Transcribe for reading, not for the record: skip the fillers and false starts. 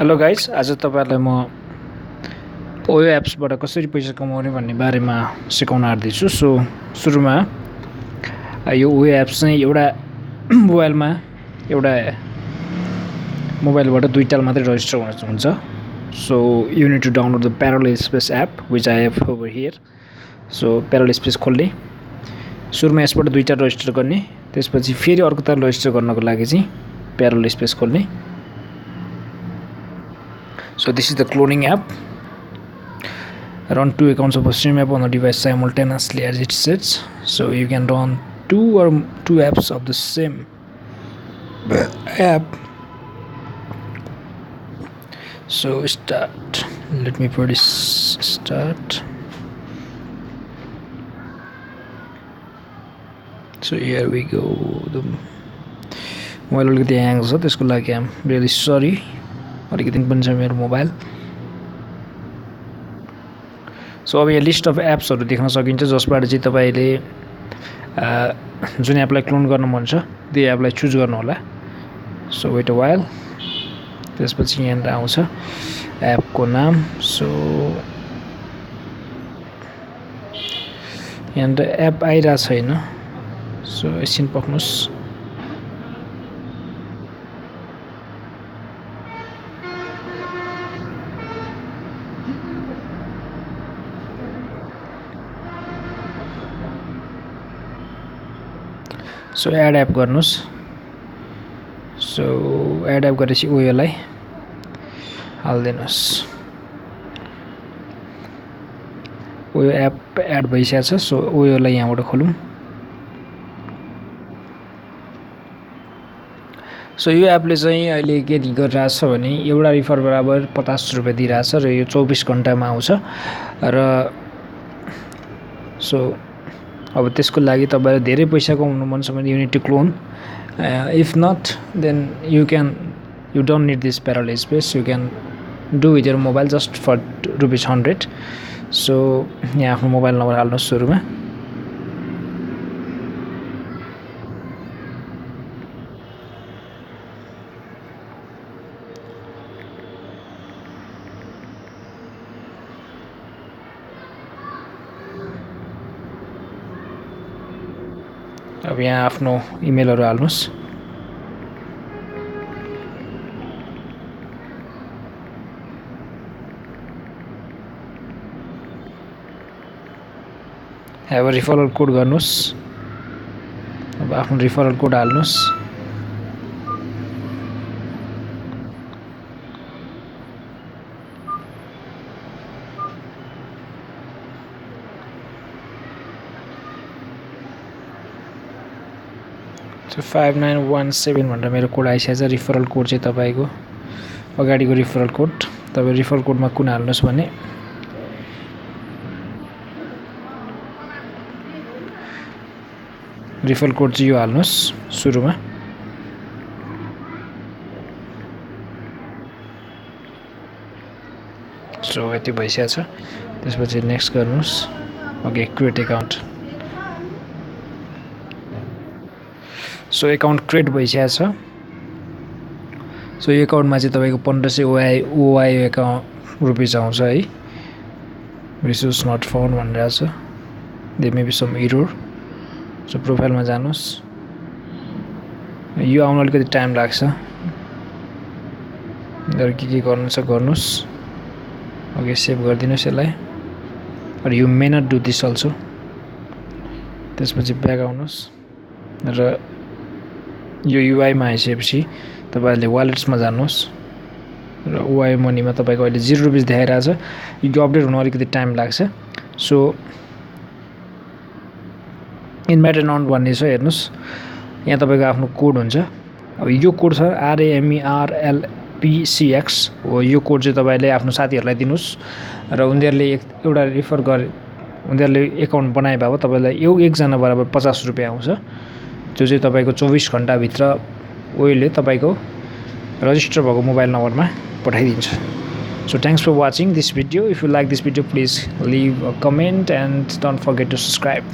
Hello guys, आज तपाईहरुलाई म ओयो एप्सबाट कसरी पैसा कमाउने भन्ने बारेमा सिकाउन आँट्दैछु। सो सुरुमा यो ओयो एप्स चाहिँ एउटा मोबाइलबाट दुईटाल मात्रै रजिस्टर हुन्छ। So you need to download the parallel space app which I have over here. So parallel space खोल्ने, सुरुमा यसबाट दुईटा रजिस्टर गर्ने, त्यसपछि फेरि अर्को ताल रजिस्टर गर्नको लागि चाहिँ प्यारल स्पेस खोल्ने। So this is the cloning app. Run two accounts of a stream app on the device simultaneously as it says. So you can run two apps of the same app. So start. Let me put this start. So here we go. The mobile will get the hang, so this could like I'm really sorry. अलिकति पनि छ मेरो mobile. So अब यहाँ list of एप्सहरू देख्न सकिन्छ जसबाट चाहिँ तपाईले जुन एपलाई क्लोन गर्न मन छ त्यो एपलाई चुज गर्नु होला। सो वेट अ व्हाइल, त्यसपछि यहाँ आउँछ एपको नाम। सो यहाँ एप आइरा छैन, सो एकछिन पक्नुस्। सो एड एप गर्नुस्। सो एड एप गरेपछि ओयोलाई हाल्दिनुस्। ओयो एप एड भइसकेको छ। सो ओयोलाई यहाँबाट खोलौँ। सो यो एपले चाहिँ अहिले के गरिरहेछ भने एउटा रिफर बराबर 50 रुपैयाँ दिइरहेछ र यो 24 घण्टामा आउँछ र सो अब त्यसको लागि तपाईले धेरै पैसा कमाउनु मन छ भने you need to clone. If not then you don't need this parallel space. You can do with your mobile just for ₹100। सो यहाँ आफ्नो मोबाइल नम्बर हाल्नुहोस् सुरुमा। अब यहाँ आफ्नो इमेलहरु हाल्नुस्। अब रिफरल कोड गर्नुस्। अब आफ्नो रिफरल कोड हाल्नुस्। सो 5917 भनेर मेरो कोड आइसकेको छ। रिफरल कोड चाहिँ तपाईको अगाडिको रिफरल कोड। तपाई रिफरल कोडमा कुन हाल्नुस् भने रिफरल कोड चाहिँ यो हाल्नुस् सुरुमा। सो यति भइसकेको छ। त्यसपछि नेक्स्ट गर्नुस्। Okay, create account. So account create भइसकेको छ। सो यो अकाउन्टमा चाहिँ तपाईको 1500 OYO अकाउन्ट रुपैयाँ आउँछ है। रिसोर्स नट फाउन्ड भनिरहेको छ। There may be some error. सो प्रोफाइलमा जानुस्। यो आउन अलिकति टाइम लाग्छ। र के गर्नु छ गर्नुस्। ओके, सेभ गरिदिनुस् यसलाई। Or you may not do this also. त्यसपछि ब्याक आउनुस् र यो युआई मा आइसकेपछि तपाईहरुले वालेट्समा जानुस् र ओआई मनीमा तपाईको अहिले 0 रुपैयाँ देखाइरहेछ। यो अपडेट हुन अलिकति टाइम लाग्छ। सो इन्भाइट एन्ड अन भन्ने छ, हेर्नुस्। यहाँ तपाईको आफ्नो कोड हुन्छ। अब यो कोड छ RAMERLPCX हो। यो कोड चाहिँ तपाईले आफ्नो साथीहरुलाई दिनुस् र उनीहरुले एउटा रिफर गरे, उनीहरुले अकाउन्ट बनाए भए तपाईलाई एक जना बराबर 50 रुपैयाँ आउँछ, जो चाहिँ तपाईको 24 घण्टा भित्र ओयोले तपाईको रजिस्टर भएको मोबाइल नम्बरमा पठाइदिन्छ। So thanks for watching this video. If you like this video, please leave a comment and don't forget to subscribe.